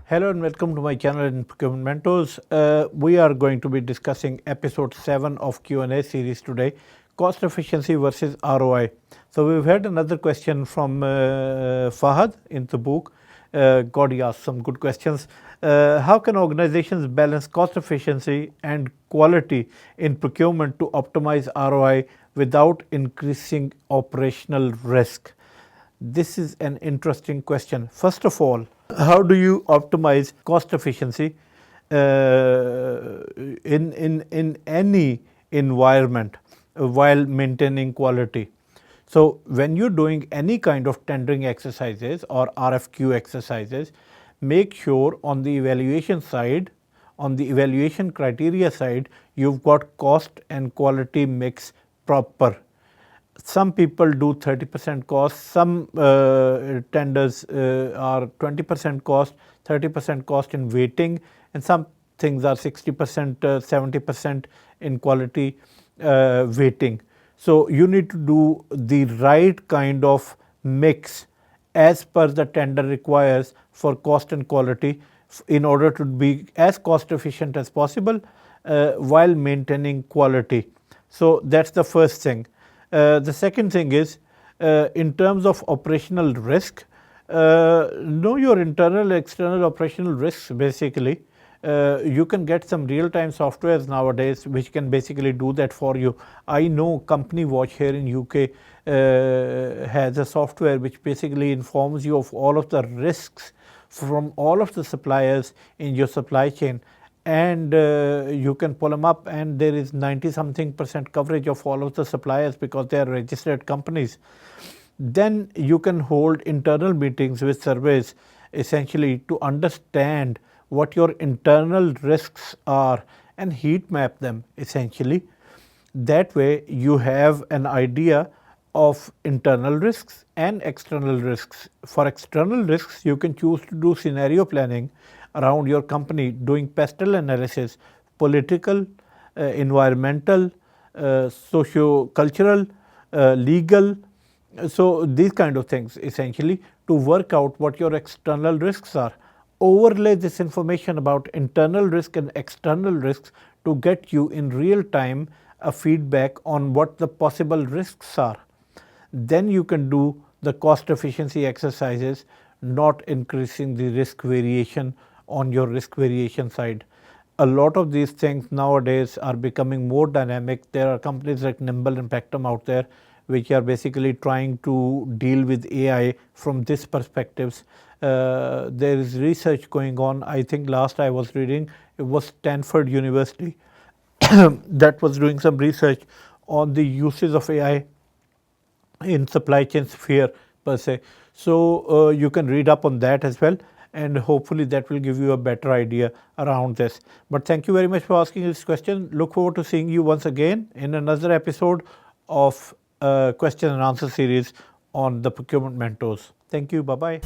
Hello and welcome to my channel in Procurement Mentors. We are going to be discussing episode 7 of Q&A series today, cost efficiency versus ROI. So we've had another question from Fahad in the book. God, he asked some good questions. How can organizations balance cost efficiency and quality in procurement to optimize ROI without increasing operational risk? This is an interesting question. First of all, how do you optimize cost efficiency in any environment while maintaining quality? So when you're doing any kind of tendering exercises or RFQ exercises, make sure on the evaluation side, on the evaluation criteria side, you've got cost and quality mix proper. Some people do 30% cost, some tenders are 20% cost, 30% cost in weighting, and some things are 60%, 70% in quality weighting. So you need to do the right kind of mix as per the tender requires for cost and quality in order to be as cost efficient as possible while maintaining quality. So that's the first thing. The second thing is, in terms of operational risk, know your internal, external operational risks basically. You can get some real-time softwares nowadays which can basically do that for you. I know Company Watch here in UK has a software which basically informs you of all of the risks from all of the suppliers in your supply chain, and you can pull them up, and there is 90-something% coverage of all of the suppliers because they are registered companies. Then you can hold internal meetings with surveys essentially to understand what your internal risks are and heat map them essentially. That way you have an idea of internal risks and external risks. For external risks, you can choose to do scenario planning around your company, doing pestle analysis, political, environmental, socio-cultural, legal. So these kind of things essentially to work out what your external risks are. Overlay this information about internal risk and external risks to get you in real time a feedback on what the possible risks are. Then you can do the cost efficiency exercises, not increasing the risk variation on your risk variation side. A lot of these things nowadays are becoming more dynamic. There are companies like Nimble and Pectum out there which are basically trying to deal with AI from this perspectives. There is research going on. I think last I was reading, it was Stanford University that was doing some research on the uses of AI in supply chain sphere per se. So you can read up on that as well, and hopefully that will give you a better idea around this. But thank you very much for asking this question. Look forward to seeing you once again in another episode of question and answer series on the Procurement Mentors. Thank you. Bye-bye.